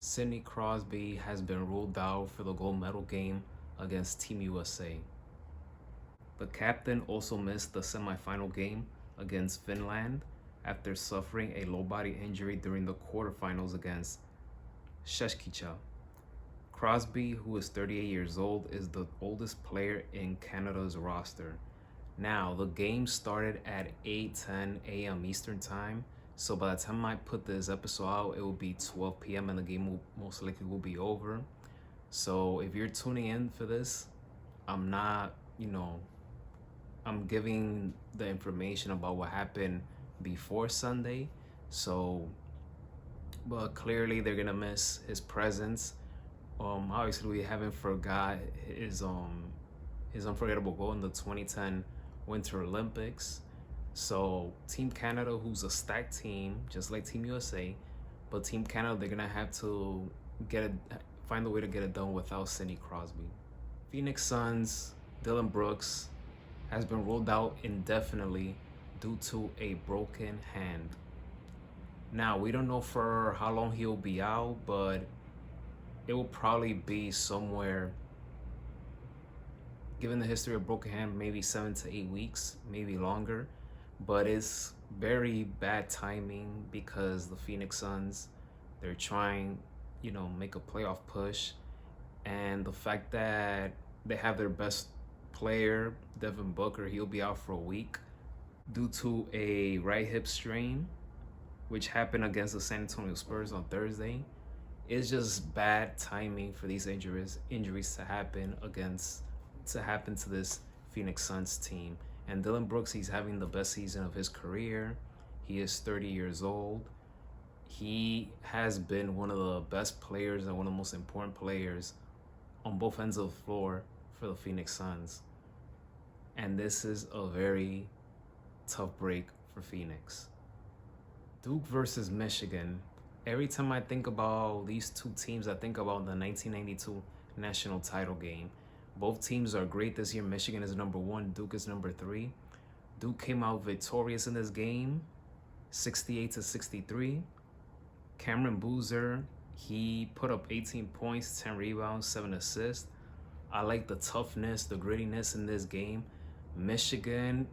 Sidney Crosby has been ruled out for the gold medal game against Team USA. The captain also missed the semifinal game against Finland after suffering a low body injury during the quarterfinals against Sheshkicha. Crosby, who is 38 years old, is the oldest player in Canada's roster. Now, the game started at 8:10 a.m. Eastern Time, so by the time I put this episode out, it will be 12 p.m. and the game will most likely will be over. So if you're tuning in for this, I'm not, I'm giving the information about what happened before Sunday. So, but clearly they're gonna miss his presence. Obviously we haven't forgot his unforgettable goal in the 2010 Winter Olympics. So Team Canada, who's a stacked team, just like Team USA, but Team Canada, they're gonna have to find a way to get it done without Sidney Crosby. Phoenix Suns, Dylan Brooks has been ruled out indefinitely due to a broken hand. Now, we don't know for how long he'll be out, but it will probably be somewhere, given the history of broken hand, maybe 7 to 8 weeks, maybe longer. But it's very bad timing because the Phoenix Suns, they're trying, make a playoff push. And the fact that they have their best player, Devin Booker, he'll be out for a week due to a right hip strain, which happened against the San Antonio Spurs on Thursday. It's just bad timing for these injuries to happen to this Phoenix Suns team. And Dylan Brooks, he's having the best season of his career. He is 30 years old. He has been one of the best players and one of the most important players on both ends of the floor for the Phoenix Suns. And this is a very tough break for Phoenix. Duke versus Michigan. Every time I think about these two teams, I think about the 1992 national title game. Both teams are great this year. Michigan is number 1, Duke is number 3. Duke came out victorious in this game, 68-63. Cameron Boozer, he put up 18 points, 10 rebounds, 7 assists. I like the toughness, the grittiness in this game. Michigan,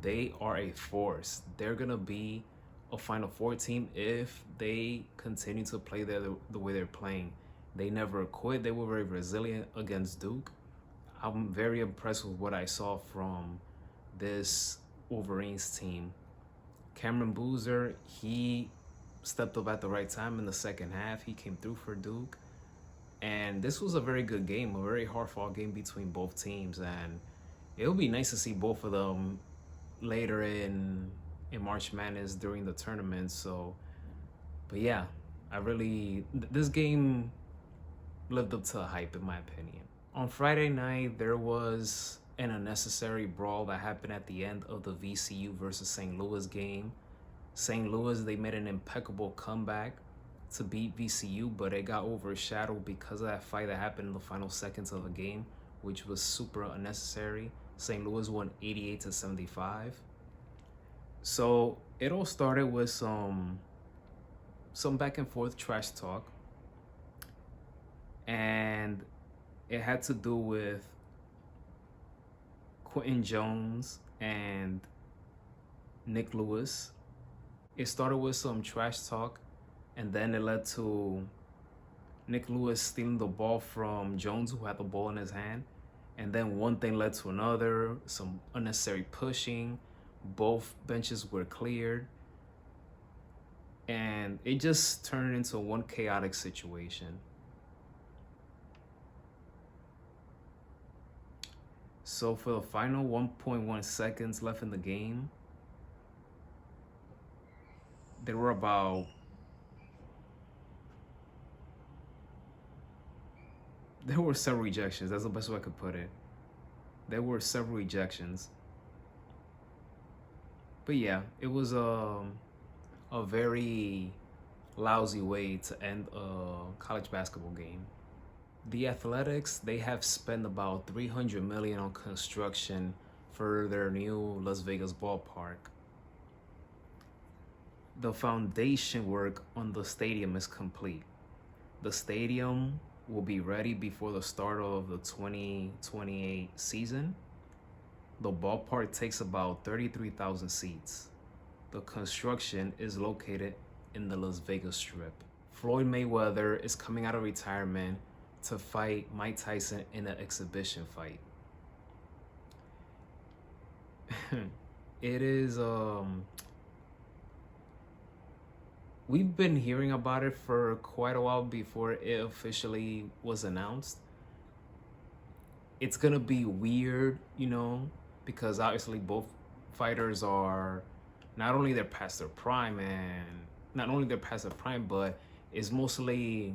they are a force. They're going to be a Final Four team if they continue to play the way they're playing. They never quit. They were very resilient against Duke. I'm very impressed with what I saw from this Wolverines team. Cameron Boozer, he stepped up at the right time in the second half. He came through for Duke. And this was a very good game, a very hard-fought game between both teams. And it'll be nice to see both of them later in March Madness during the tournament. So, but yeah, this game lived up to the hype in my opinion. On Friday night, there was an unnecessary brawl that happened at the end of the VCU versus St. Louis game. St. Louis, they made an impeccable comeback to beat VCU, but it got overshadowed because of that fight that happened in the final seconds of the game, which was super unnecessary. St. Louis won 88-75. So it all started with some back and forth trash talk. And it had to do with Quentin Jones and Nick Lewis. It started with some trash talk, and then it led to Nick Lewis stealing the ball from Jones, who had the ball in his hand. And then one thing led to another, some unnecessary pushing. Both benches were cleared. And it just turned into one chaotic situation. So for the final 1.1 seconds left in the game, there were several ejections. That's the best way I could put it. There were several ejections. But yeah, it was a very lousy way to end a college basketball game. The Athletics, they have spent about $300 million on construction for their new Las Vegas ballpark. The foundation work on the stadium is complete. The stadium will be ready before the start of the 2028 season. The ballpark takes about 33,000 seats. The construction is located in the Las Vegas Strip. Floyd Mayweather is coming out of retirement to fight Mike Tyson in an exhibition fight. It is we've been hearing about it for quite a while before it officially was announced. It's gonna be weird, because obviously both fighters are not only they're past their prime, but it's mostly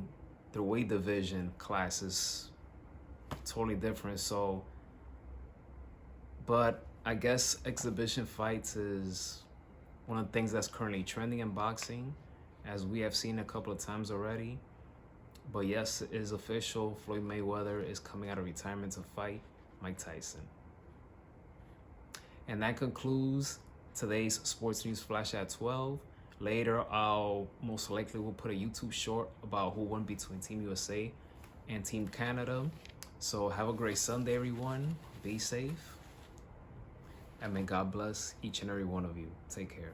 their weight division class is totally different. So, but I guess exhibition fights is one of the things that's currently trending in boxing, as we have seen a couple of times already. But yes, it is official. Floyd Mayweather is coming out of retirement to fight Mike Tyson. And that concludes today's Sports News Flash at 12. Later, I'll most likely will put a YouTube short about who won between Team USA and Team Canada. So have a great Sunday, everyone. Be safe. And may God bless each and every one of you. Take care.